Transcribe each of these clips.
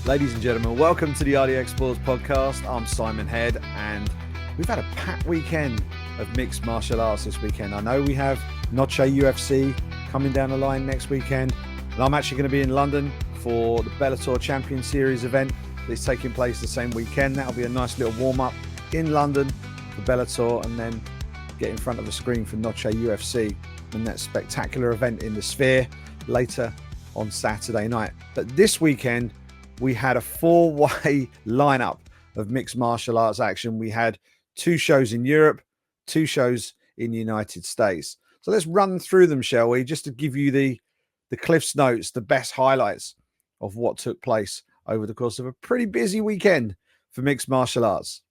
Ladies and gentlemen, welcome to the RDX Sports Podcast. I'm Simon Head, and we've had a packed weekend of mixed martial arts this weekend. I know we have Noche UFC coming down the line next weekend, and I'm actually going to be in London for the Bellator Champions Series event that's taking place the same weekend. That'll be a nice little warm-up in London for Bellator, and then get in front of a screen for Noche UFC and that spectacular event in the Sphere later on Saturday night. But this weekend, we had a four-way lineup of mixed martial arts action. We had 2 shows in Europe, 2 shows in the United States. So let's run through them, shall we? Just to give you the Cliff's Notes, the best highlights of what took place over the course of a pretty busy weekend for mixed martial arts.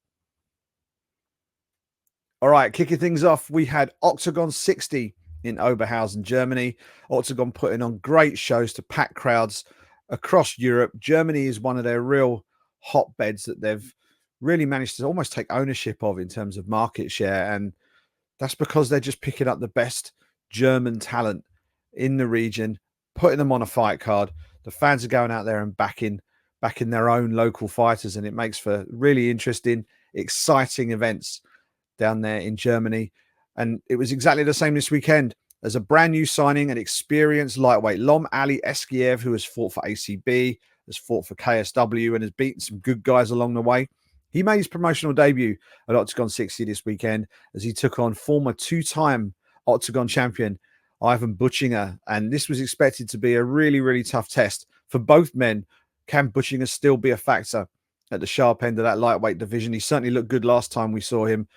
All right, kicking things off, we had Oktagon 60 in Oberhausen, Germany. Oktagon putting on great shows to pack crowds across Europe. Germany is one of their real hotbeds that they've really managed to almost take ownership of in terms of market share. And that's because they're just picking up the best German talent in the region, putting them on a fight card. The fans are going out there and backing their own local fighters. And it makes for really interesting, exciting events down there in Germany. And it was exactly the same this weekend. There's a brand new signing, an experienced lightweight, Lom Ali Eskiev, who has fought for ACB, has fought for KSW, and has beaten some good guys along the way. He made his promotional debut at Oktagon 60 this weekend as he took on former 2-time Oktagon champion Ivan Buchinger. And this was expected to be a really, really tough test for both men. Can Buchinger still be a factor at the sharp end of that lightweight division? He certainly looked good last time we saw him.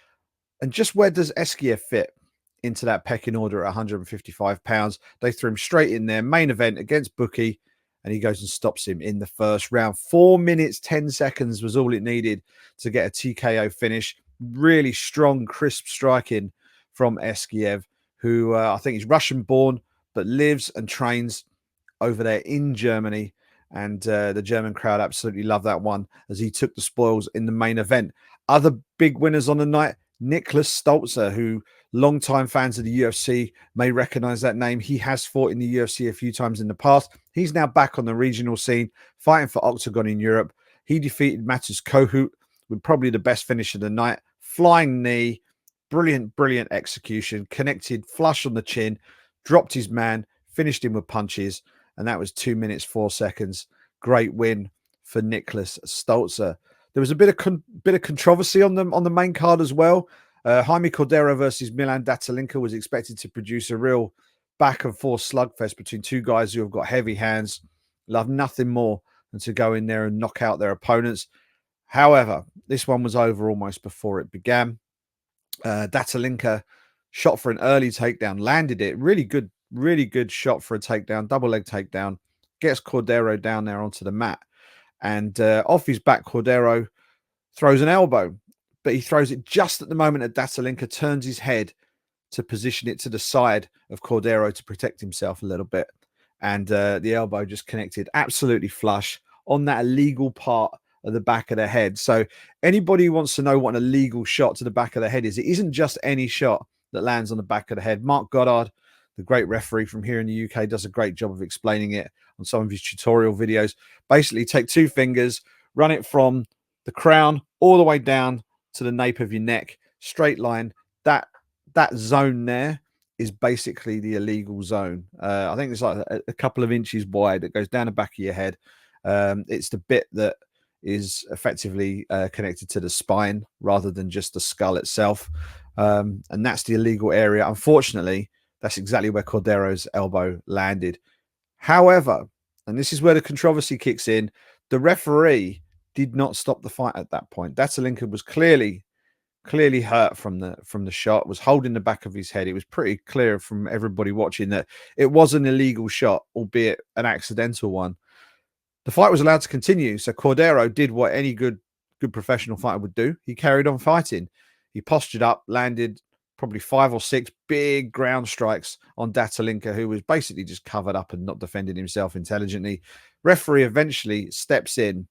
And just where does Eskiev fit into that pecking order at 155 pounds? They threw him straight in there, main event against Bookie, and he goes and stops him in the first round. 4 minutes, 10 seconds was all it needed to get a TKO finish. Really strong, crisp striking from Eskiev, who I think is Russian-born, but lives and trains over there in Germany. And the German crowd absolutely loved that one as he took the spoils in the main event. Other big winners on the night, Nicholas Stolzer, who longtime fans of the UFC may recognize that name. He has fought in the UFC a few times in the past. He's now back on the regional scene, fighting for Oktagon in Europe. He defeated Matus Kohut with probably the best finish of the night. Flying knee, brilliant execution, connected flush on the chin, dropped his man, finished him with punches, and that was 2 minutes, 4 seconds. Great win for Nicholas Stolzer. There was a bit of controversy on the main card as well. Jaime Cordero versus Milan Datalinka was expected to produce a real back and forth slugfest between 2 guys who have got heavy hands, love nothing more than to go in there and knock out their opponents. However, this one was over almost before it began. Datalinka shot for an early takedown, landed it. Really good shot for a takedown, double leg takedown. Gets Cordero down there onto the mat. And off his back, Cordero throws an elbow, but he throws it just at the moment that Datalinka turns his head to position it to the side of Cordero to protect himself a little bit. And the elbow just connected absolutely flush on that illegal part of the back of the head. So anybody who wants to know what an illegal shot to the back of the head is, it isn't just any shot that lands on the back of the head. Mark Goddard, the great referee from here in the UK, does a great job of explaining it on some of his tutorial videos. Basically, take 2 fingers, run it from the crown all the way down to the nape of your neck, straight line. That zone there is basically the illegal zone. I think it's like a couple of inches wide. It goes down the back of your head. It's the bit that is effectively connected to the spine rather than just the skull itself. And that's the illegal area. Unfortunately, that's exactly where Cordero's elbow landed. However, and this is where the controversy kicks in, the referee did not stop the fight at that point. Datalinka was clearly hurt from the shot, was holding the back of his head. It was pretty clear from everybody watching that it was an illegal shot, albeit an accidental one. The fight was allowed to continue, so Cordero did what any good professional fighter would do. He carried on fighting. He postured up, landed probably 5 or 6 big ground strikes on Datalinka, who was basically just covered up and not defending himself intelligently. Referee eventually steps in,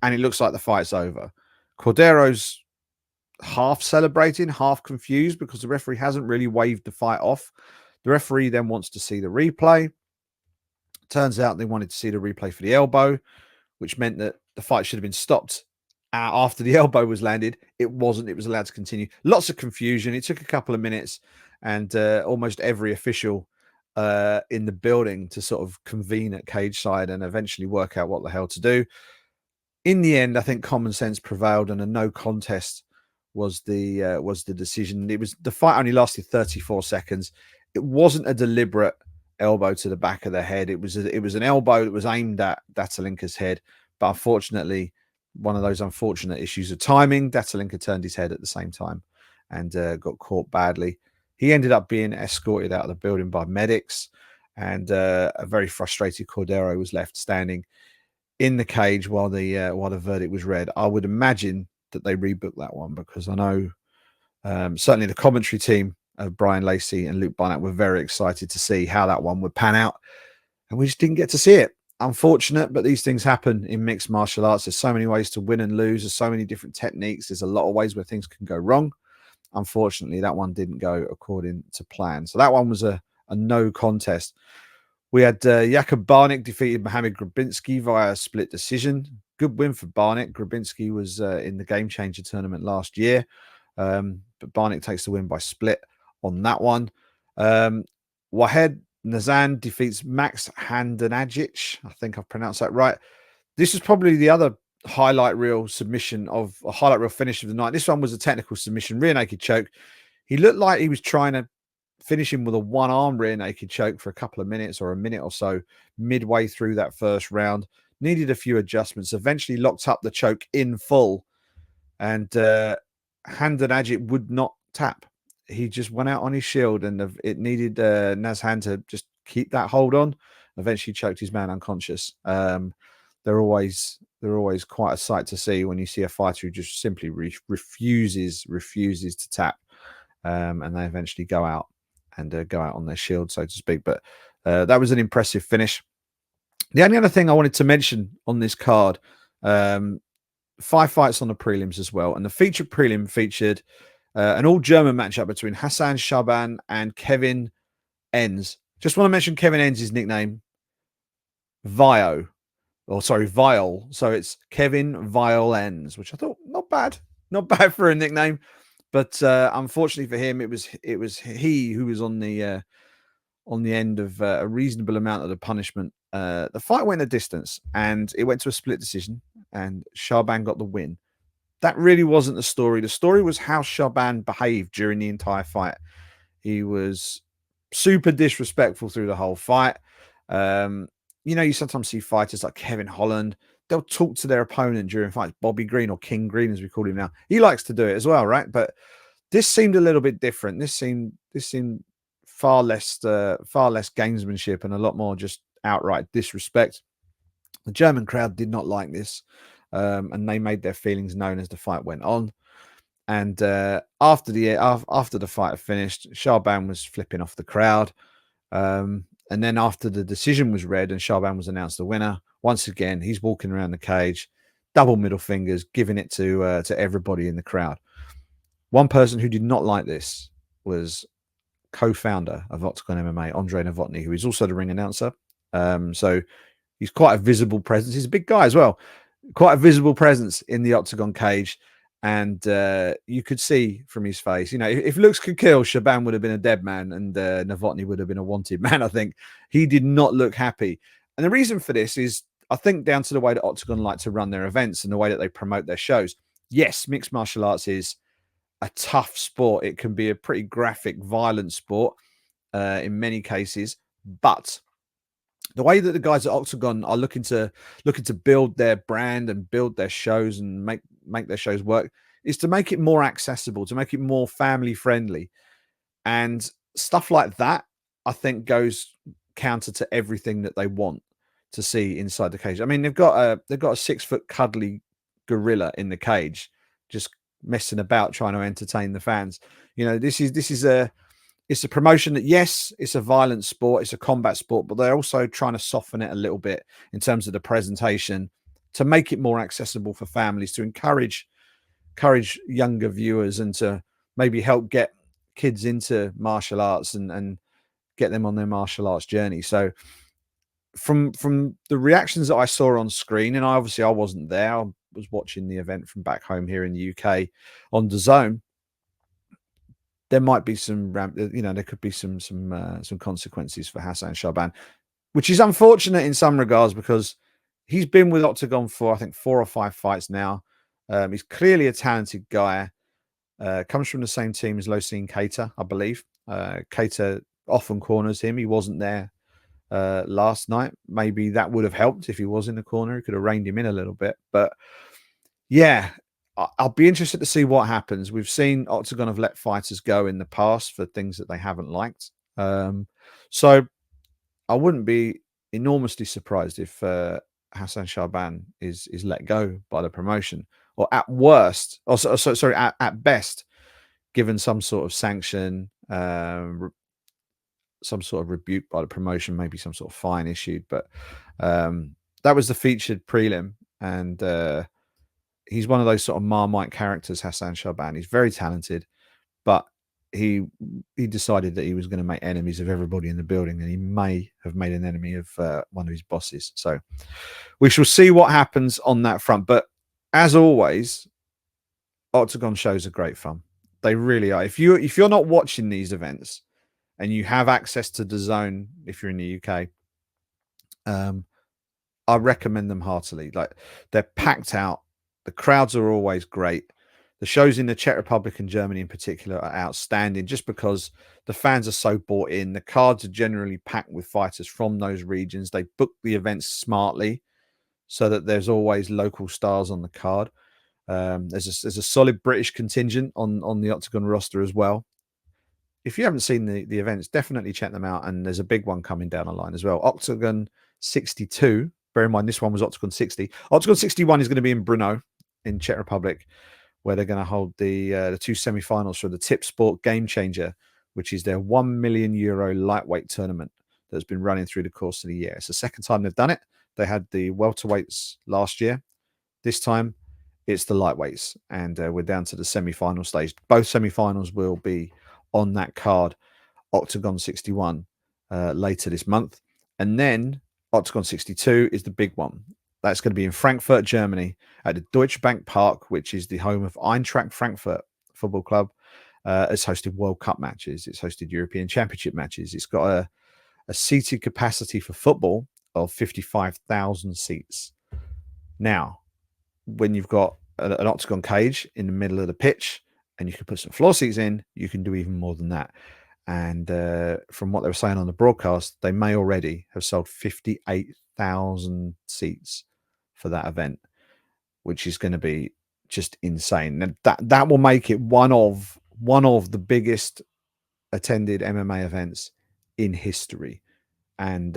and it looks like the fight's over. Cordero's half celebrating, half confused because the referee hasn't really waved the fight off. The referee then wants to see the replay. Turns out they wanted to see the replay for the elbow. which meant that the fight should have been stopped after the elbow was landed. It wasn't. It was allowed to continue. Lots of confusion. It took a couple of minutes, and almost every official in the building to sort of convene at cage side and eventually work out what the hell to do. In the end, I think common sense prevailed, and a no contest was the decision. It was the fight only lasted 34 seconds. It wasn't a deliberate elbow to the back of the head. It was an elbow that was aimed at Datalinka's head, but unfortunately, one of those unfortunate issues of timing. Datalinka turned his head at the same time and got caught badly. He ended up being escorted out of the building by medics, and a very frustrated Cordero was left standing in the cage while the verdict was read. I would imagine that they rebooked that one, because I know certainly the commentary team of Brian Lacey and Luke Barnett were very excited to see how that one would pan out, and we just didn't get to see it. Unfortunate, but these things happen in mixed martial arts. There's so many ways to win and lose. There's so many different techniques. There's a lot of ways where things can go wrong. Unfortunately, that one didn't go according to plan. So that one was a no contest. We had Jakub Barnik defeated Mohamed Grabinski via split decision. Good win for Barnik. Grabinski was in the Game Changer tournament last year, but Barnik takes the win by split on that one. Wahed Nazan defeats Max Handanagic. I think I've pronounced that right. This is probably the other highlight reel finish of the night. This one was a technical submission, rear naked choke. He looked like he was trying to finish him with a one-arm rear naked choke for a couple of minutes or a minute or so midway through that first round. Needed a few adjustments, eventually locked up the choke in full, and Handanagic would not tap. He just went out on his shield, and it needed Nazhan to just keep that hold on. Eventually choked his man unconscious. They're always quite a sight to see when you see a fighter who just simply refuses to tap, and they eventually go out on their shield, so to speak. But that was an impressive finish. The only other thing I wanted to mention on this card, 5 fights on the prelims as well, and the featured prelim featured an all-German matchup between Hassan Shaban and Kevin Enns. Just want to mention Kevin Enns' nickname, Viol. So it's Kevin Viol Enns, which I thought not bad for a nickname. But unfortunately for him, it was he who was on the end of a reasonable amount of the punishment. The fight went a distance, and it went to a split decision, and Shaban got the win. That really wasn't the story. The story was how Shaban behaved during the entire fight. He was super disrespectful through the whole fight. You sometimes see fighters like Kevin Holland. They'll talk to their opponent during fights. Bobby Green, or King Green, as we call him now. He likes to do it as well, right? But this seemed a little bit different. This seemed far less gamesmanship and a lot more just outright disrespect. The German crowd did not like this, and they made their feelings known as the fight went on. And after the fight had finished, Shaban was flipping off the crowd. And then after the decision was read and Shaban was announced the winner, once again, he's walking around the cage, double middle fingers, giving it to everybody in the crowd. One person who did not like this was co-founder of Oktagon MMA, Andre Novotny, who is also the ring announcer. So he's quite a visible presence. He's a big guy as well. Quite a visible presence in the Oktagon cage. And you could see from his face, if looks could kill, Shaban would have been a dead man, and Novotny would have been a wanted man. I think he did not look happy. And the reason for this is, I think, down to the way that Oktagon like to run their events and the way that they promote their shows. Yes, mixed martial arts is a tough sport. It can be a pretty graphic, violent sport in many cases. But the way that the guys at Oktagon are looking to build their brand and build their shows and make their shows work is to make it more accessible, to make it more family friendly, and stuff like that, I think, goes counter to everything that they want to see inside the cage. I mean, they've got a 6-foot cuddly gorilla in the cage, just messing about, trying to entertain the fans. It's a promotion that, yes, it's a violent sport, it's a combat sport, but they're also trying to soften it a little bit in terms of the presentation to make it more accessible for families, to encourage younger viewers, and to maybe help get kids into martial arts and get them on their martial arts journey. So from the reactions that I saw on screen, and I wasn't there. I was watching the event from back home here in the UK on the Zone. There might be some, there could be some consequences for Hassan Shaban, which is unfortunate in some regards because he's been with Oktagon for, I think, 4 or 5 fights now. He's clearly a talented guy. Comes from the same team as Losine Keita, I believe. Keita often corners him. He wasn't there last night. Maybe that would have helped if he was in the corner. He could have reined him in a little bit. But yeah, I'll be interested to see what happens. We've seen Oktagon have let fighters go in the past for things that they haven't liked. So I wouldn't be enormously surprised if Hassan Shaban is let go by the promotion, or at worst, or sorry, at best, given some sort of sanction, some sort of rebuke by the promotion, maybe some sort of fine issued. But that was the featured prelim, and he's one of those sort of Marmite characters, Hassan Shaban. He's very talented, but he decided that he was going to make enemies of everybody in the building, and he may have made an enemy of one of his bosses. So we shall see what happens on that front. But as always, Oktagon shows are great fun. They really are. If you're not watching these events and you have access to the Zone, if you're in the UK, I recommend them heartily. Like, they're packed out. The crowds are always great. The shows in the Czech Republic and Germany in particular are outstanding just because the fans are so bought in. The cards are generally packed with fighters from those regions. They book the events smartly so that there's always local stars on the card. There's a solid British contingent on the Oktagon roster as well. If you haven't seen the events, definitely check them out. And there's a big one coming down the line as well. Oktagon 62. Bear in mind, this one was Oktagon 60. Oktagon 61 is going to be in Brno in Czech Republic, where they're going to hold the 2 semi-finals for the Tip Sport Game Changer, which is their €1 million lightweight tournament that's been running through the course of the year. It's the second time they've done it. They had the welterweights last year. This time, it's the lightweights, and we're down to the semi-final stage. Both semi-finals will be on that card, Oktagon 61, later this month. And then Oktagon 62 is the big one. That's going to be in Frankfurt, Germany, at the Deutsche Bank Park, which is the home of Eintracht Frankfurt Football Club. It's hosted World Cup matches. It's hosted European Championship matches. It's got a seated capacity for football of 55,000 seats. Now, when you've got an Oktagon cage in the middle of the pitch and you can put some floor seats in, you can do even more than that. And from what they were saying on the broadcast, they may already have sold 58,000 seats for that event, which is going to be just insane. And that will make it one of the biggest attended MMA events in history. And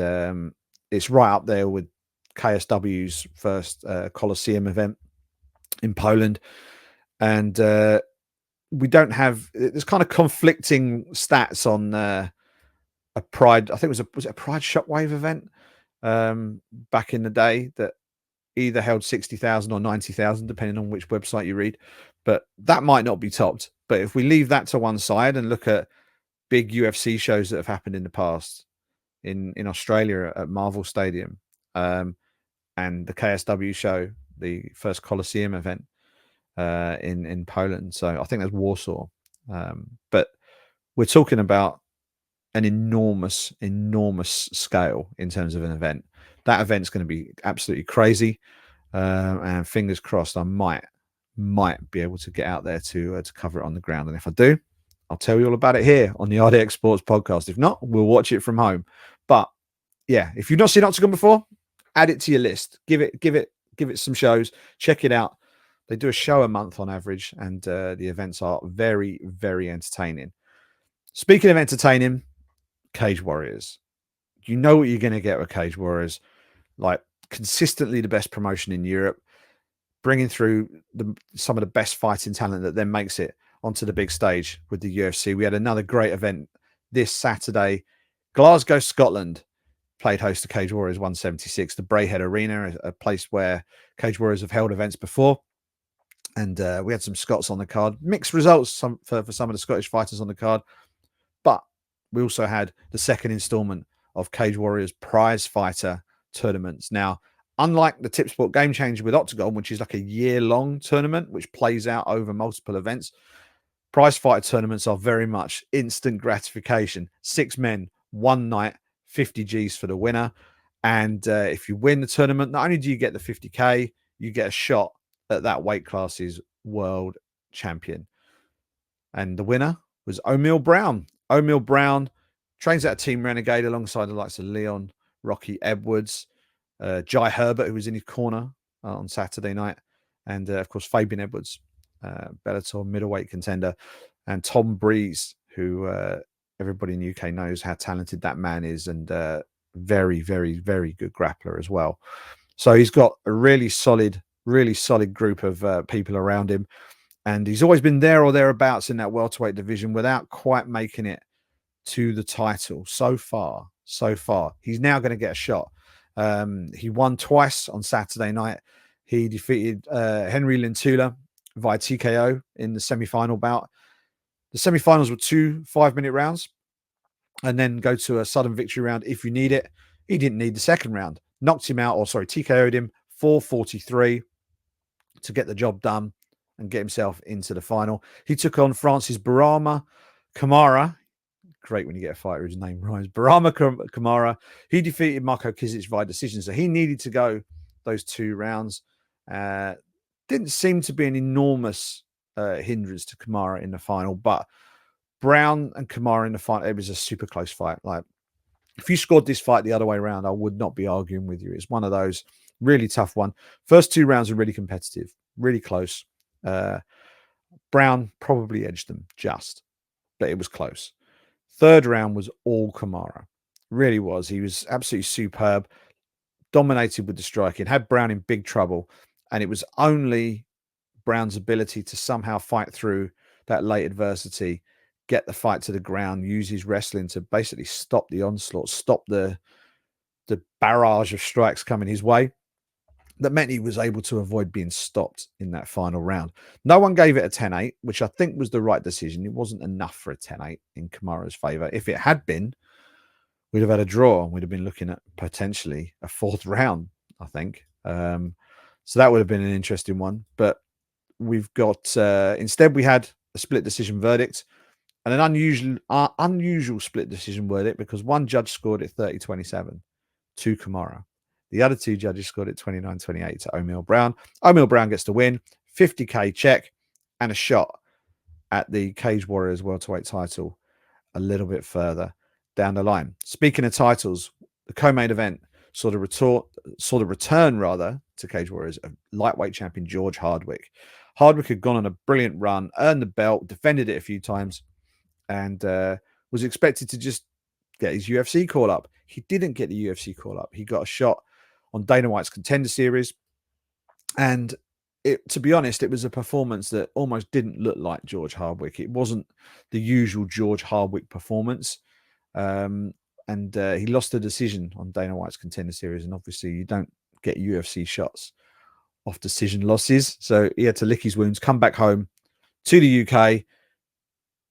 it's right up there with KSW's first Coliseum event in Poland. And we don't have, there's kind of conflicting stats on a Pride, I think was it a Pride Shockwave event back in the day that either held 60,000 or 90,000, depending on which website you read. But that might not be topped. But if we leave that to one side and look at big UFC shows that have happened in the past in Australia at Marvel Stadium, and the KSW show, the first Coliseum event in Poland. So I think that's Warsaw. But we're talking about an enormous scale in terms of an event. That event's going to be absolutely crazy. And fingers crossed, I might be able to get out there to cover it on the ground. And if I do, I'll tell you all about it here on the RDX Sports podcast. If not, we'll watch it from home. But yeah, if you've not seen Oktagon before, add it to your list. Give it some shows. Check it out. They do a show a month on average, and the events are very, very entertaining. Speaking of entertaining, Cage Warriors. You know what you're going to get with Cage Warriors. Like, consistently the best promotion in Europe, bringing through some of the best fighting talent that then makes it onto the big stage with the UFC. We had another great event this Saturday. Glasgow, Scotland played host to Cage Warriors 176, the Braehead Arena, a place where Cage Warriors have held events before. And we had some Scots on the card. Mixed results for some of the Scottish fighters on the card. But we also had the second installment of Cage Warriors prize fighter tournaments. Now, unlike the Tip Sport Game Changer with Oktagon, which is like a year-long tournament, which plays out over multiple events, prize fighter tournaments are very much instant gratification. 6 men, 1 night, 50 Gs for the winner. And if you win the tournament, not only do you get the 50K, you get a shot at that weight class's world champion. And the winner was O'Mill Brown. O'Mill Brown trains at Team Renegade alongside the likes of Leon, Rocky Edwards, Jai Herbert, who was in his corner on Saturday night, and of course Fabian Edwards, Bellator middleweight contender, and Tom Breeze, who everybody in the UK knows how talented that man is, and very, very, very good grappler as well. So he's got a really solid group of people around him, and he's always been there or thereabouts in that welterweight division without quite making it to the title so far. He's now going to get a shot. He won twice on Saturday night. He defeated Henry Lintula via TKO in the semi-final bout. The semi-finals were 2 5-minute rounds, and then go to a sudden victory round if you need it. He didn't need the second round. Knocked him out, TKO'd him 4-43 to get the job done and get himself into the final. He took on Francis Barama Kamara. Great when you get a fighter whose name rhymes. Barama Kamara. He defeated Marco Kizic via decision, so he needed to go those 2 rounds. Didn't seem to be an enormous hindrance to Kamara in the final, but Brown and Kamara in the final, it was a super close fight. Like, if you scored this fight the other way around, I would not be arguing with you. It's one of those really tough one. First 2 rounds were really competitive, really close. Brown probably edged them just, but it was close. Third round was all Kamara. Really was. He was absolutely superb, dominated with the striking, had Brown in big trouble, and it was only Brown's ability to somehow fight through that late adversity, get the fight to the ground, use his wrestling to basically stop the onslaught, stop the barrage of strikes coming his way, that meant he was able to avoid being stopped in that final round. No one gave it a 10-8, which I think was the right decision. It wasn't enough for a 10-8 in Kamara's favor. If it had been, we'd have had a draw. We'd have been looking at potentially a 4th round, I think. So that would have been an interesting one. But we've got, instead we had a split decision verdict, and an unusual split decision verdict, because one judge scored it 30-27 to Kamara. The other 2 judges scored it 29-28 to O'Mill Brown. O'Mill Brown gets the win, 50K check, and a shot at the Cage Warriors welterweight title a little bit further down the line. Speaking of titles, the co-main event saw the return to Cage Warriors of lightweight champion George Hardwick. Hardwick had gone on a brilliant run, earned the belt, defended it a few times, and was expected to just get his UFC call up. He didn't get the UFC call up. He got a shot on Dana White's Contender Series, and to be honest, it was a performance that almost didn't look like George Hardwick. It wasn't the usual George Hardwick performance, and he lost the decision on Dana White's Contender Series, and obviously you don't get UFC shots off decision losses, so he had to lick his wounds, come back home to the UK,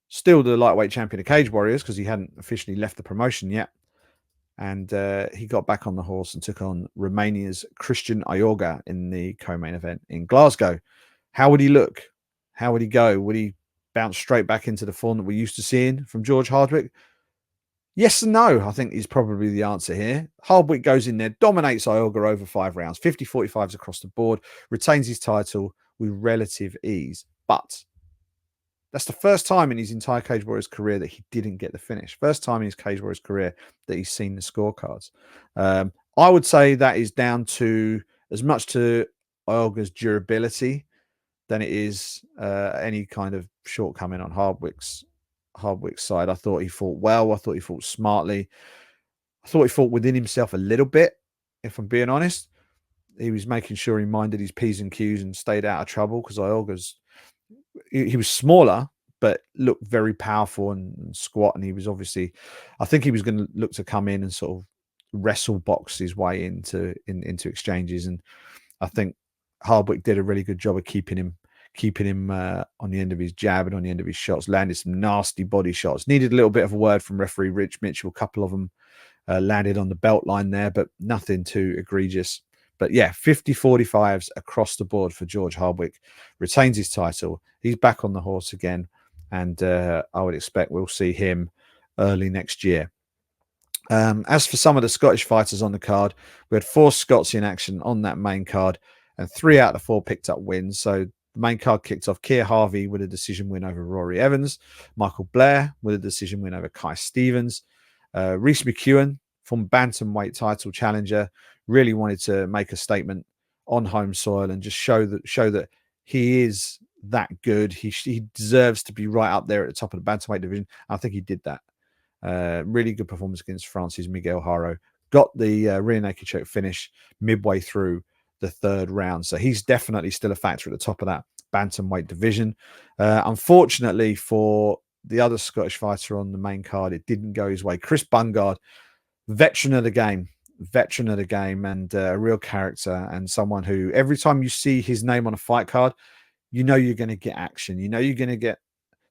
still the lightweight champion of Cage Warriors because he hadn't officially left the promotion yet. And he got back on the horse and took on Romania's Christian Iorga in the co-main event in Glasgow. How would he look? How would he go? Would he bounce straight back into the form that we're used to seeing from George Hardwick? Yes and no, I think is probably the answer here. Hardwick goes in there, dominates Iorga over 5 rounds, 50-45s across the board, retains his title with relative ease. But that's the first time in his entire Cage Warriors career that he didn't get the finish. First time in his Cage Warriors career that he's seen the scorecards. I would say that is down to as much to Iorga's durability than it is any kind of shortcoming on Hardwick's side. I thought he fought well. I thought he fought smartly. I thought he fought within himself a little bit, if I'm being honest. He was making sure he minded his P's and Q's and stayed out of trouble, because Iorga's, he was smaller, but looked very powerful and squat. And he was obviously, I think he was going to look to come in and sort of wrestle box his way into exchanges. And I think Hardwick did a really good job of keeping him on the end of his jab and on the end of his shots, landed some nasty body shots. Needed a little bit of a word from referee Rich Mitchell, a couple of them landed on the belt line there, but nothing too egregious. But yeah, 50-45s across the board for George Hardwick. Retains his title. He's back on the horse again. And I would expect we'll see him early next year. As for some of the Scottish fighters on the card, we had 4 Scots in action on that main card, and 3 out of the 4 picked up wins. So the main card kicked off Keir Harvey with a decision win over Rory Evans, Michael Blair with a decision win over Kai Stevens, Rhys McEwen from bantamweight title challenger really wanted to make a statement on home soil and just show that he is that good. He deserves to be right up there at the top of the bantamweight division. I think he did that. Really good performance against France's Miguel Haro. Got the rear naked choke finish midway through the 3rd round. So he's definitely still a factor at the top of that bantamweight division. Unfortunately for the other Scottish fighter on the main card, it didn't go his way. Chris Bungard, veteran of the game, and a real character, and someone who every time you see his name on a fight card, you know you're going to get action. You know you're going to get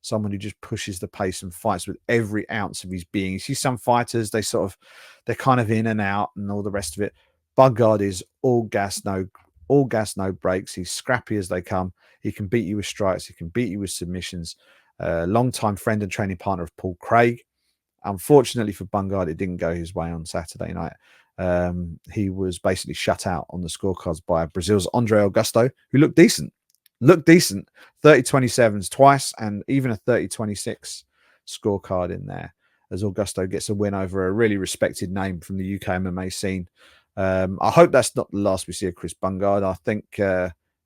someone who just pushes the pace and fights with every ounce of his being. You see some fighters, they're kind of in and out and all the rest of it. Bungard is all gas, no brakes. He's scrappy as they come. He can beat you with strikes. He can beat you with submissions. Long-time friend and training partner of Paul Craig. Unfortunately for Bungard, it didn't go his way on Saturday night. He was basically shut out on the scorecards by Brazil's Andre Augusto, who looked decent. 30-27s twice, and even a 30-26 scorecard in there, as Augusto gets a win over a really respected name from the UK MMA scene. I hope that's not the last we see of Chris Bungard. I think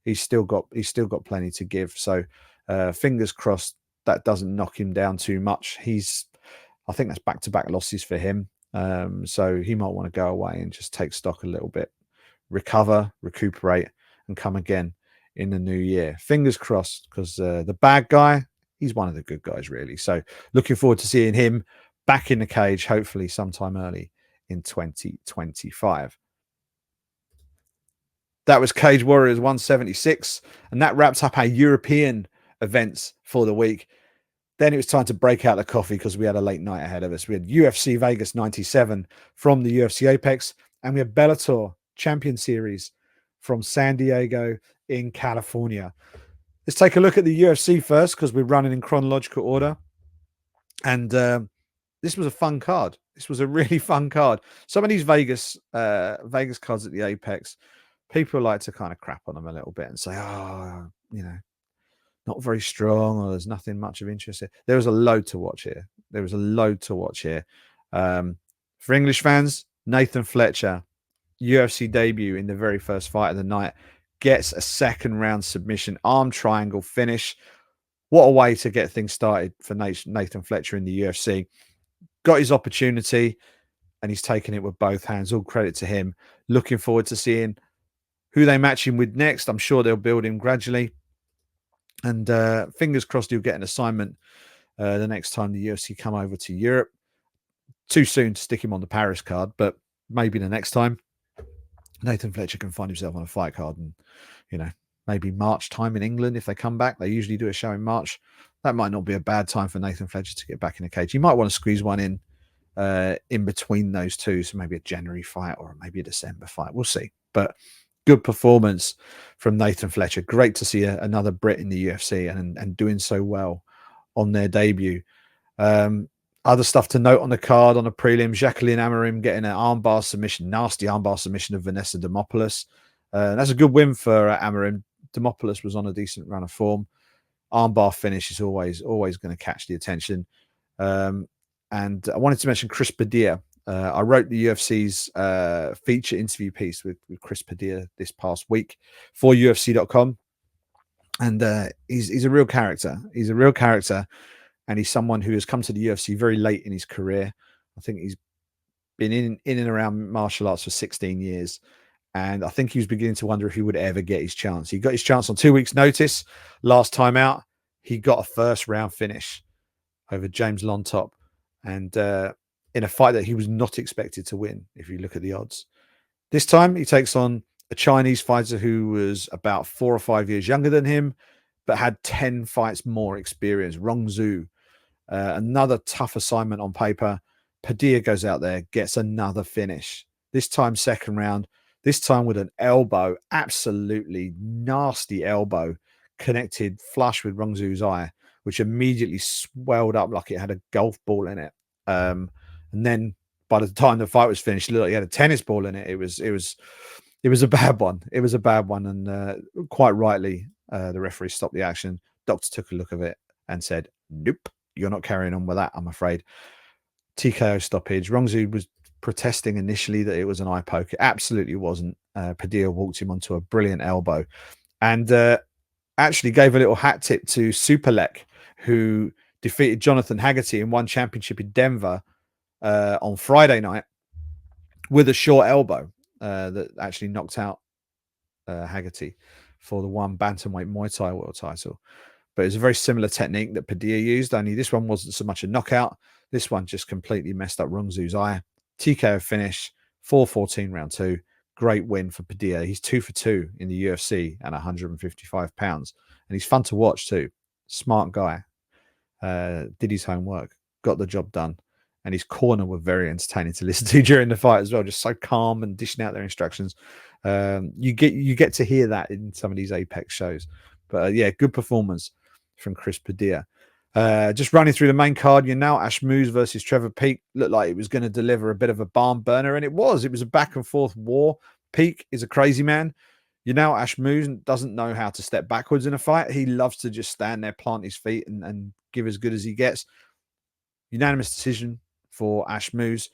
he's still got plenty to give. So fingers crossed that doesn't knock him down too much. I think that's back-to-back losses for him. So he might want to go away and just take stock a little bit, recover, recuperate, and come again in the new year. Fingers crossed, because the bad guy, he's one of the good guys, really. So looking forward to seeing him back in the cage, hopefully sometime early in 2025. That was Cage Warriors 176, and that wraps up our European events for the week. Then it was time to break out the coffee because we had a late night ahead of us. We had UFC Vegas 97 from the UFC Apex, and we had Bellator Champions Series from San Diego in California. Let's take a look at the UFC first, because we're running in chronological order. And this was a fun card. This was a really fun card. Some of these Vegas cards at the Apex, people like to kind of crap on them a little bit and say, oh, not very strong, or there's nothing much of interest here. There was a load to watch here. For English fans, Nathan Fletcher, UFC debut in the very first fight of the night, gets a 2nd round submission, arm triangle finish. What a way to get things started for Nathan Fletcher in the UFC. Got his opportunity, and he's taken it with both hands. All credit to him. Looking forward to seeing who they match him with next. I'm sure they'll build him gradually. And fingers crossed he'll get an assignment the next time the UFC come over to Europe. Too soon to stick him on the Paris card, but maybe the next time Nathan Fletcher can find himself on a fight card, and maybe March time in England if they come back. They usually do a show in March. That might not be a bad time for Nathan Fletcher to get back in the cage. He might want to squeeze one in between those two, so maybe a January fight or maybe a December fight. We'll see. But good performance from Nathan Fletcher. Great to see another Brit in the UFC and doing so well on their debut. Other stuff to note on the card, on the prelim, Jacqueline Amorim getting an armbar submission, nasty armbar submission of Vanessa Demopoulos. That's a good win for Amorim. Demopoulos was on a decent run of form. Armbar finish is always going to catch the attention. And I wanted to mention Chris Padilla. I wrote the UFC's feature interview piece with Chris Padilla this past week for UFC.com. And he's a real character. He's a real character. And he's someone who has come to the UFC very late in his career. I think he's been in and around martial arts for 16 years. And I think he was beginning to wonder if he would ever get his chance. He got his chance on 2 weeks' notice. Last time out, he got a 1st round finish over James Lontop. And in a fight that he was not expected to win, if you look at the odds. This time, he takes on a Chinese fighter who was about 4 or 5 years younger than him, but had 10 fights more experience. Rong Zhu. Another tough assignment on paper. Padilla goes out there, gets another finish. This time, second round. This time with an elbow, absolutely nasty elbow, connected flush with Rong Zhu's eye, which immediately swelled up like it had a golf ball in it. And then by the time the fight was finished, it looked like he had a tennis ball in it. It was a bad one. It was a bad one, and quite rightly, the referee stopped the action. Doctor took a look at it and said, "Nope, you're not carrying on with that, I'm afraid." TKO stoppage. Rong Zhu was protesting initially that it was an eye poke. It absolutely wasn't. Padilla walked him onto a brilliant elbow, and actually gave a little hat tip to Superlek, who defeated Jonathan Haggerty in one championship in Denver on Friday night with a short elbow that actually knocked out Haggerty for the one bantamweight Muay Thai world title. But it's a very similar technique that Padilla used, only this one wasn't so much a knockout. This one just completely messed up Rong Zhu's eye. TKO finish, 4-14 round 2. Great win for Padilla. He's 2 for 2 in the UFC at 155 pounds. And he's fun to watch too. Smart guy. Did his homework, got the job done. And his corner were very entertaining to listen to during the fight as well. Just so calm and dishing out their instructions. You get to hear that in some of these Apex shows. But yeah, good performance from Chris Padilla. Just running through the main card, Ash Moose versus Trevor Peek looked like it was going to deliver a bit of a barn burner, and it was. It was a back and forth war. Peek is a crazy man. Ash Moose doesn't know how to step backwards in a fight. He loves to just stand there, plant his feet, and give as good as he gets. Unanimous decision for Ash Moose.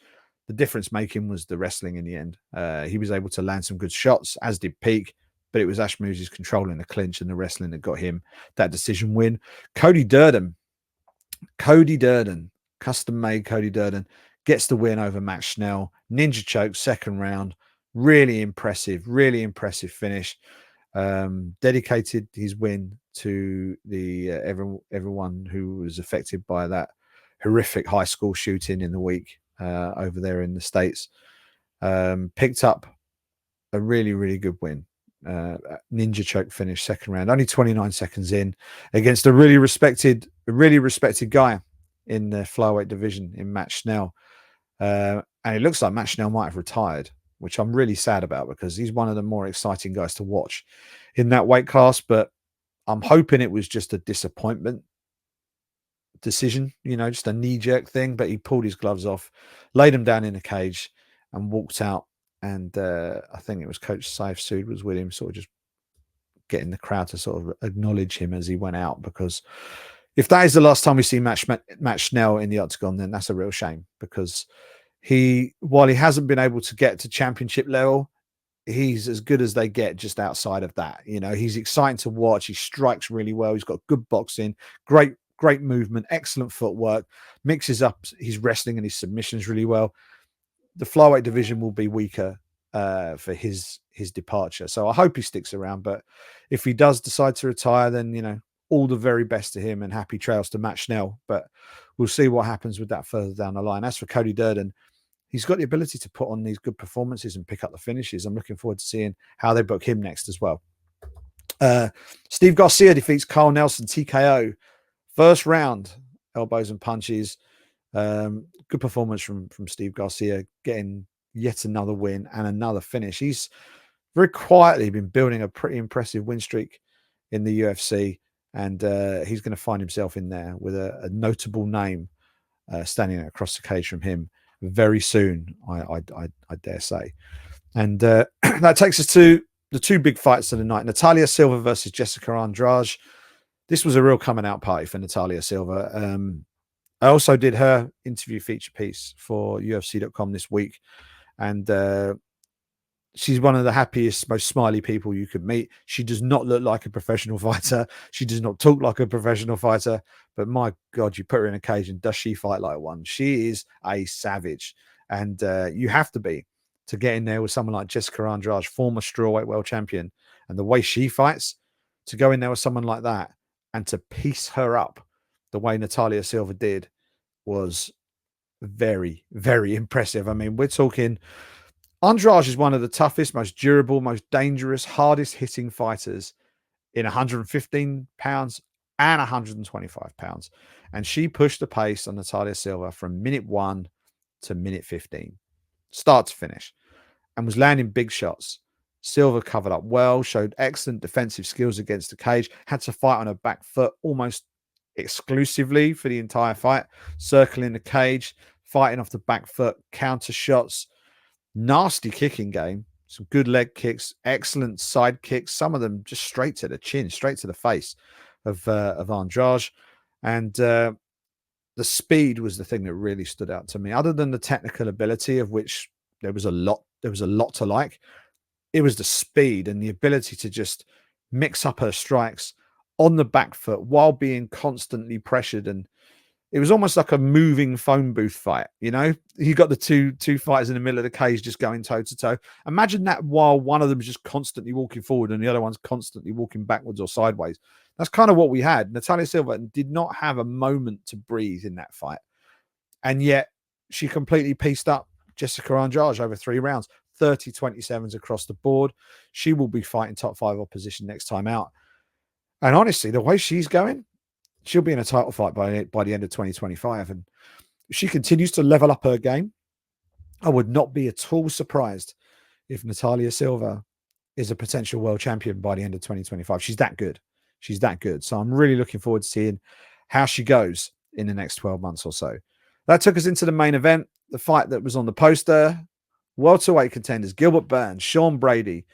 The difference making was the wrestling in the end. He was able to land some good shots, as did Peek, but it was Ash Moose's control in the clinch and the wrestling that got him that decision win. Cody Durden, custom-made Cody Durden, gets the win over Matt Schnell. Ninja choke, second round. Really impressive finish. Dedicated his win to the everyone who was affected by that horrific high school shooting in the week over there in the States. Picked up a really good win. Ninja choke finish, second round, only 29 seconds in, against a really respected guy in the flyweight division in Matt Schnell. And it looks like Matt Schnell might have retired, which I'm really sad about, because he's one of the more exciting guys to watch in that weight class. But I'm hoping it was just a disappointment decision, just a knee-jerk thing. But he pulled his gloves off, laid him down in a cage, and walked out. And I think it was Coach Saif Sood was with him, sort of just getting the crowd to sort of acknowledge him as he went out. Because if that is the last time we see Matt Schnell in the Octagon, then that's a real shame, because while he hasn't been able to get to championship level, he's as good as they get just outside of that. He's exciting to watch. He strikes really well. He's got good boxing, great movement, excellent footwork, mixes up his wrestling and his submissions really well. The flyweight division will be weaker for his departure. So I hope he sticks around. But if he does decide to retire, then, all the very best to him and happy trails to Matt Schnell. But we'll see what happens with that further down the line. As for Cody Durden, he's got the ability to put on these good performances and pick up the finishes. I'm looking forward to seeing how they book him next as well. Steve Garcia defeats Carl Nelson TKO. First round, elbows and punches. Good performance from Steve Garcia, getting yet another win and another finish. He's very quietly been building a pretty impressive win streak in the UFC, and he's going to find himself in there with a notable name standing across the cage from him very soon, I dare say. And that takes us to the two big fights of the night: Natalia Silva versus Jessica Andrade. This was a real coming out party for Natalia Silva. I also did her interview feature piece for UFC.com this week, and she's one of the happiest, most smiley people you could meet. She does not look like a professional fighter. She does not talk like a professional fighter, but my God, you put her in a cage and does she fight like one? She is a savage, and you have to be to get in there with someone like Jessica Andrade, former strawweight world champion, and the way she fights, to go in there with someone like that and to piece her up the way Natalia Silva did was very, very impressive. I mean, we're talking, Andrade is one of the toughest, most durable, most dangerous, hardest hitting fighters in 115 pounds and 125 pounds. And she pushed the pace on Natalia Silva from minute one to minute 15, start to finish, and was landing big shots. Silva covered up well, showed excellent defensive skills against the cage, had to fight on her back foot almost exclusively for the entire fight, circling the cage, fighting off the back foot, counter shots, nasty kicking game, some good leg kicks, excellent side kicks, some of them just straight to the chin, straight to the face of Andrade. And the speed was the thing that really stood out to me. Other than the technical ability, of which there was a lot to like, it was the speed and the ability to just mix up her strikes on the back foot while being constantly pressured. And it was almost like a moving phone booth fight. You know, you got the two fighters in the middle of the cage just going toe to toe. Imagine that while one of them is just constantly walking forward and the other one's constantly walking backwards or sideways. That's kind of what we had. Natalia Silva did not have a moment to breathe in that fight. And yet she completely pieced up Jessica Andrade over 3 rounds, 30-27s across the board. She will be fighting top 5 opposition next time out. And honestly, the way she's going, she'll be in a title fight by the end of 2025. And if she continues to level up her game, I would not be at all surprised if Natalia Silva is a potential world champion by the end of 2025. She's that good. She's that good. So I'm really looking forward to seeing how she goes in the next 12 months or so. That took us into the main event, the fight that was on the poster. Welterweight contenders, Gilbert Burns, Sean Brady,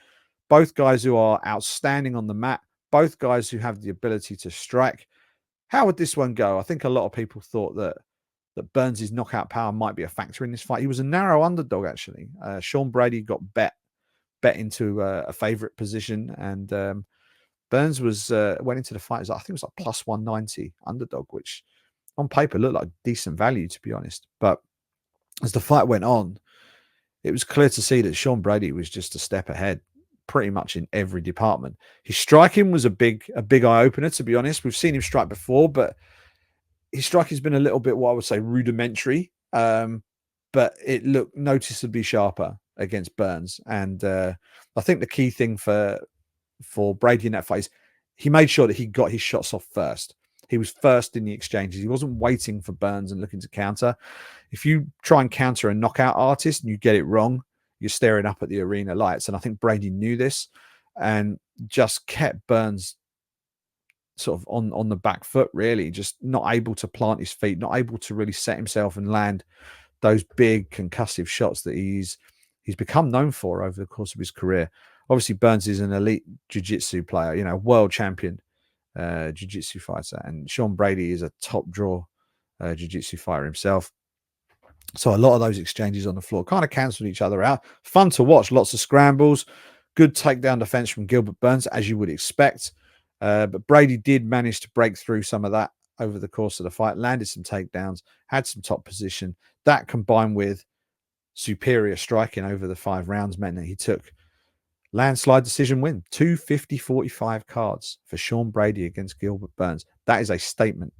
both guys who are outstanding on the mat, both guys who have the ability to strike. How would this one go? I think a lot of people thought that Burns' knockout power might be a factor in this fight. He was a narrow underdog, actually. Sean Brady got bet into a favorite position, and Burns was went into the fight. I think it was like plus 190 underdog, which on paper looked like decent value, to be honest. But as the fight went on, it was clear to see that Sean Brady was just a step ahead pretty much in every department. His striking was a big eye opener, to be honest. We've seen him strike before, but his striking's been a little bit, what I would say, rudimentary. But it looked noticeably sharper against Burns. And I think the key thing for Brady in that fight is he made sure that he got his shots off first. He was first in the exchanges. He wasn't waiting for Burns and looking to counter. If you try and counter a knockout artist and you get it wrong, you're staring up at the arena lights. And I think Brady knew this and just kept Burns sort of on the back foot, really, just not able to plant his feet, not able to really set himself and land those big concussive shots that he's become known for over the course of his career. Obviously, Burns is an elite jiu-jitsu player, you know, world champion jiu-jitsu fighter. And Sean Brady is a top draw jiu-jitsu fighter himself. So a lot of those exchanges on the floor kind of canceled each other out. Fun to watch, lots of scrambles, good takedown defense from Gilbert Burns, as you would expect. But Brady did manage to break through some of that over the course of the fight, landed some takedowns, had some top position. That combined with superior striking over the 5 rounds meant that he took landslide decision win, 250-45 cards for Sean Brady against Gilbert Burns. That is a statement.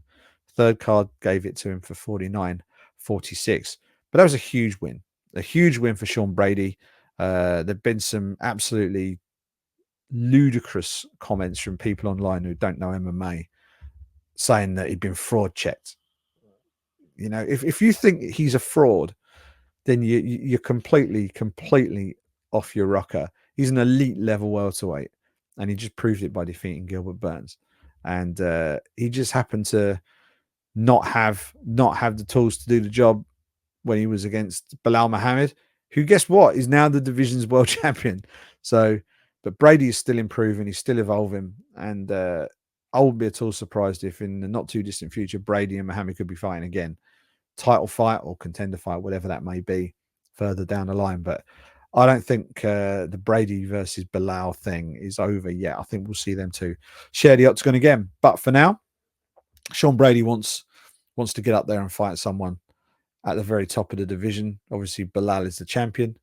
Third card gave it to him for 49-46. But that was a huge win for Sean Brady. There've been some absolutely ludicrous comments from people online who don't know MMA saying that he'd been fraud checked. You know, if you think he's a fraud, then you're completely off your rocker. He's an elite level welterweight, and he just proved it by defeating Gilbert Burns. And he just happened to not have the tools to do the job when he was against Belal Muhammad, who, guess what, is now the division's world champion. So, but Brady is still improving, he's still evolving, and I wouldn't be at all surprised if in the not too distant future Brady and Muhammad could be fighting again, title fight or contender fight, whatever that may be, further down the line. But I don't think the Brady versus Belal thing is over yet. I think we'll see them two share the octagon again. But for now, Sean Brady wants to get up there and fight someone at the very top of the division. Obviously, Belal is the champion.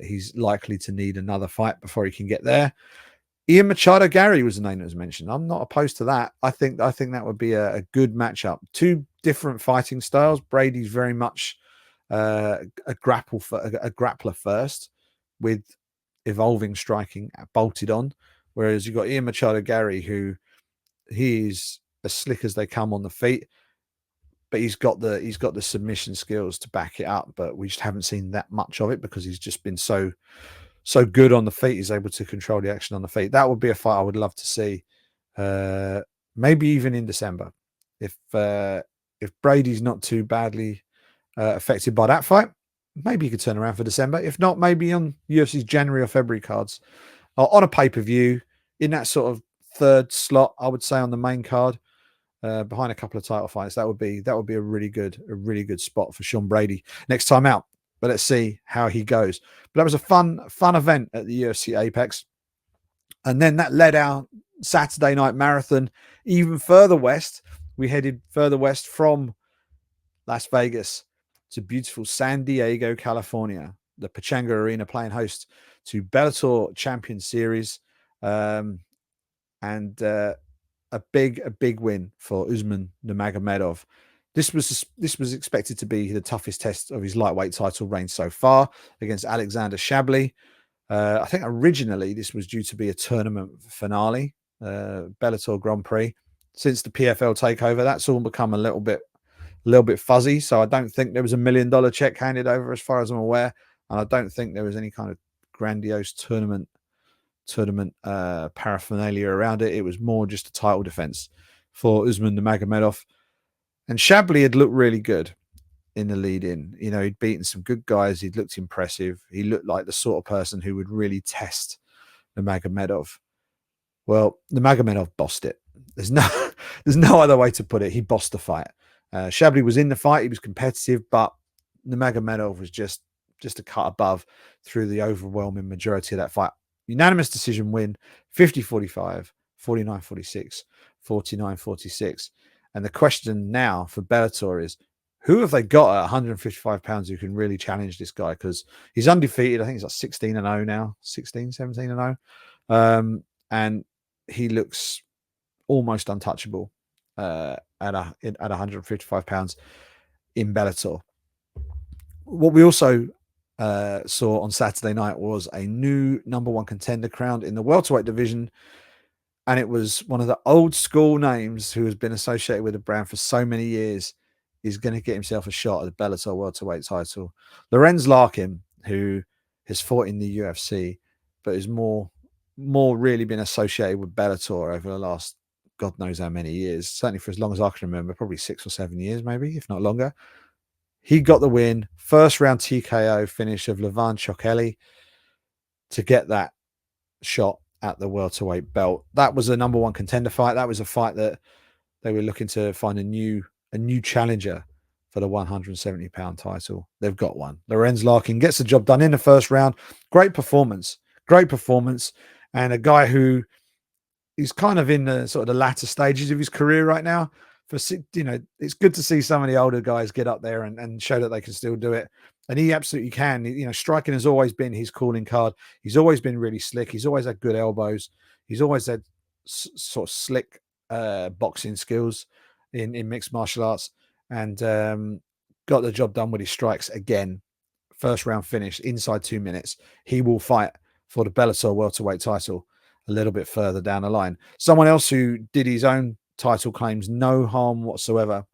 He's likely to need another fight before he can get there. Ian Machado Gary was the name that was mentioned. I'm not opposed to that. I think that would be a good matchup. Two different fighting styles. Brady's very much a grappler first, with evolving striking bolted on, whereas you've got Ian Machado Gary, who he is as slick as they come on the feet, but he's got the submission skills to back it up. But we just haven't seen that much of it because he's just been so good on the feet. He's able to control the action on the feet. That would be a fight I would love to see. Maybe even in December, if Brady's not too badly affected by that fight, maybe he could turn around for December. If not, maybe on UFC's January or February cards, or on a pay-per-view in that sort of third slot, I would say, on the main card, behind a couple of title fights. That would be a really good spot for Sean Brady next time out. But let's see how he goes. But that was a fun event at the UFC Apex. And then that led our Saturday night marathon even further west. We headed further west from Las Vegas to beautiful San Diego, California, the Pechanga Arena, playing host to Bellator Champions Series. And a big win for Usman Nurmagomedov. This was expected to be the toughest test of his lightweight title reign so far against Alexander Shabliy. I think originally this was due to be a tournament finale, Bellator Grand Prix. Since the PFL takeover, that's all become a little bit fuzzy. So I don't think there was $1 million check handed over, as far as I'm aware, and I don't think there was any kind of grandiose tournament paraphernalia around it. It was more just a title defense for Usman Nurmagomedov. And Shabliy had looked really good in the lead-in. You know, he'd beaten some good guys. He'd looked impressive. He looked like the sort of person who would really test Nurmagomedov. Well, Nurmagomedov bossed it. There's no other way to put it. He bossed the fight. Shabliy was in the fight. He was competitive, but Nurmagomedov was just a cut above through the overwhelming majority of that fight. Unanimous decision win, 50-45, 49-46, 49-46. And the question now for Bellator is, who have they got at 155 pounds who can really challenge this guy? Because he's undefeated. I think he's like 16-0 now, 17-0. And he looks almost untouchable at 155 pounds in Bellator. What we also saw on Saturday night was a new number one contender crowned in the welterweight division, and it was one of the old school names who has been associated with the brand for so many years is going to get himself a shot at the Bellator welterweight title. Lorenz Larkin, who has fought in the UFC, but is more really been associated with Bellator over the last God knows how many years, certainly for as long as I can remember, probably 6 or 7 years, maybe, if not longer. He got the win, first round TKO finish of Levan Chokeli to get that shot at the welterweight belt. That was a number one contender fight. That was a fight that they were looking to find a new challenger for the 170-pound title. They've got one. Lorenz Larkin gets the job done in the first round. Great performance, and a guy who is kind of in the sort of the latter stages of his career right now. It's good to see some of the older guys get up there and show that they can still do it. And he absolutely can. Striking has always been his calling card. He's always been really slick. He's always had good elbows. He's always had sort of slick boxing skills in mixed martial arts, and got the job done with his strikes again. First round finish inside 2 minutes. He will fight for the Bellator welterweight title a little bit further down the line. Someone else who did his own title claims no harm whatsoever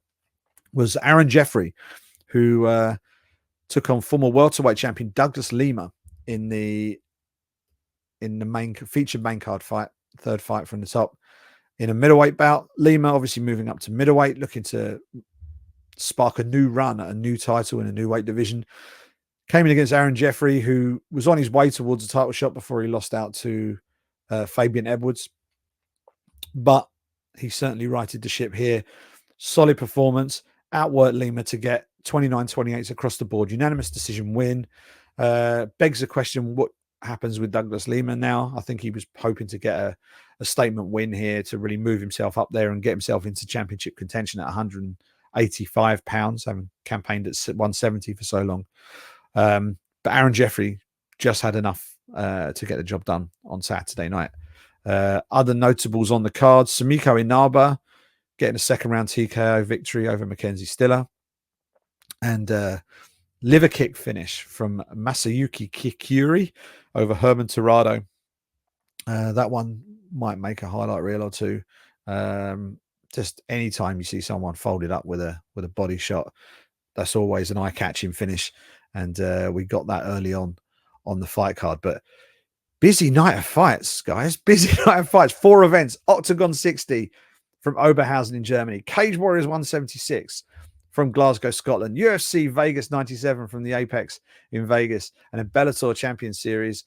was Aaron Jeffrey, who took on former welterweight champion Douglas Lima in the featured main card fight, third fight from the top, in a middleweight bout. Lima obviously moving up to middleweight, looking to spark a new run at a new title in a new weight division. Came in against Aaron Jeffrey, who was on his way towards a title shot before he lost out to Fabian Edwards. But he certainly righted the ship here. Solid performance. Outworked Lima to get 29-28 across the board. Unanimous decision win. Begs the question, what happens with Douglas Lima now? I think he was hoping to get a statement win here to really move himself up there and get himself into championship contention at 185 pounds, having campaigned at 170 for so long. But Aaron Jeffrey just had enough to get the job done on Saturday night. Other notables on the card: Sumiko Inaba getting a second round TKO victory over Mackenzie Stiller, and liver kick finish from Masayuki Kikuri over Herman Tirado. That one might make a highlight reel or two. just anytime you see someone folded up with a body shot, that's always an eye-catching finish. And we got that early on the fight card. But busy night of fights, guys. Busy night of fights. 4 events. Oktagon 60 from Oberhausen in Germany. Cage Warriors 176 from Glasgow, Scotland. UFC Vegas 97 from the Apex in Vegas. And a Bellator Champions Series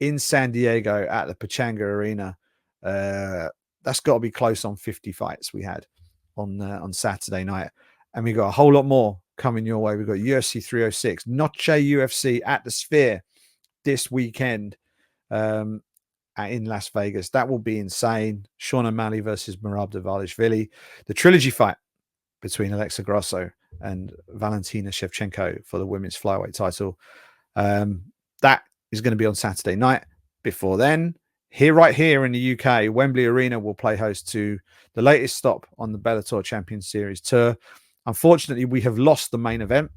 in San Diego at the Pachanga Arena. That's got to be close on 50 fights we had on Saturday night. And we got a whole lot more coming your way. We've got UFC 306, Noche UFC at the Sphere this weekend in Las Vegas. That will be insane. Sean O'Malley versus Merab Dvalishvili. The trilogy fight between Alexa Grasso and Valentina Shevchenko for the women's flyweight title. That is going to be on Saturday night. Before then, right here in the UK, Wembley Arena will play host to the latest stop on the Bellator Champions Series tour. Unfortunately, we have lost the main event.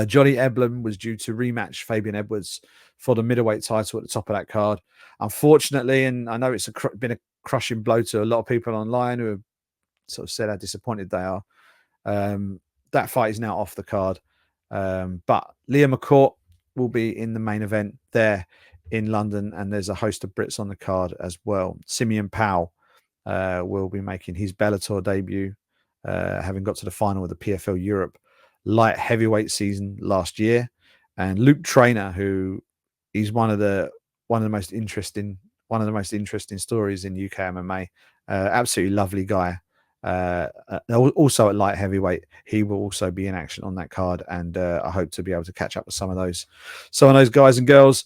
Johnny Eblen was due to rematch Fabian Edwards for the middleweight title at the top of that card. Unfortunately, and I know it's been a crushing blow to a lot of people online who have sort of said how disappointed they are. That fight is now off the card. But Leah McCourt will be in the main event there in London, and there's a host of Brits on the card as well. Simeon Powell will be making his Bellator debut, having got to the final of the PFL Europe light heavyweight season last year. And Luke Traynor, who is one of the most interesting stories in UK MMA. Absolutely lovely guy. Also at light heavyweight, he will also be in action on that card, and I hope to be able to catch up with some of those guys and girls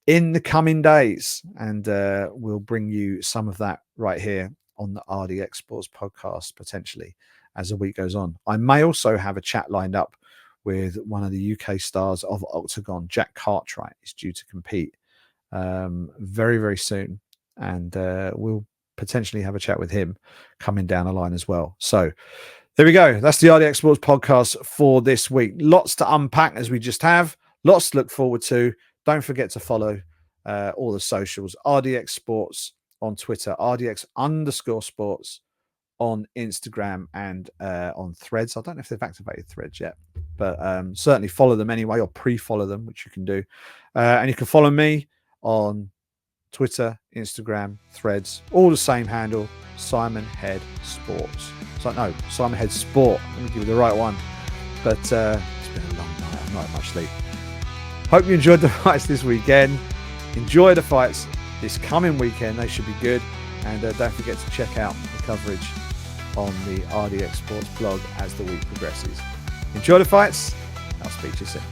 in the coming days, and we'll bring you some of that right here on the RDX Sports podcast potentially as the week goes on. I may also have a chat lined up with one of the UK stars of Oktagon. Jack Cartwright is due to compete very, very soon, and we'll potentially have a chat with him coming down the line as well. So there we go. That's the RDX Sports podcast for this week. Lots to unpack as we just have. Lots to look forward to. Don't forget to follow all the socials. RDX Sports on Twitter. RDX_sports on Instagram and on Threads. I don't know if they've activated Threads yet, but certainly follow them anyway, or pre-follow them, which you can do. And you can follow me on Twitter, Instagram, Threads, all the same handle, Simon Head Sports. No, Simon Head Sport. Let me give you the right one. But it's been a long night. I've not had much sleep. Hope you enjoyed the fights this weekend. Enjoy the fights this coming weekend. They should be good. And don't forget to check out the coverage on the RDX Sports blog as the week progresses. Enjoy the fights. I'll speak to you soon.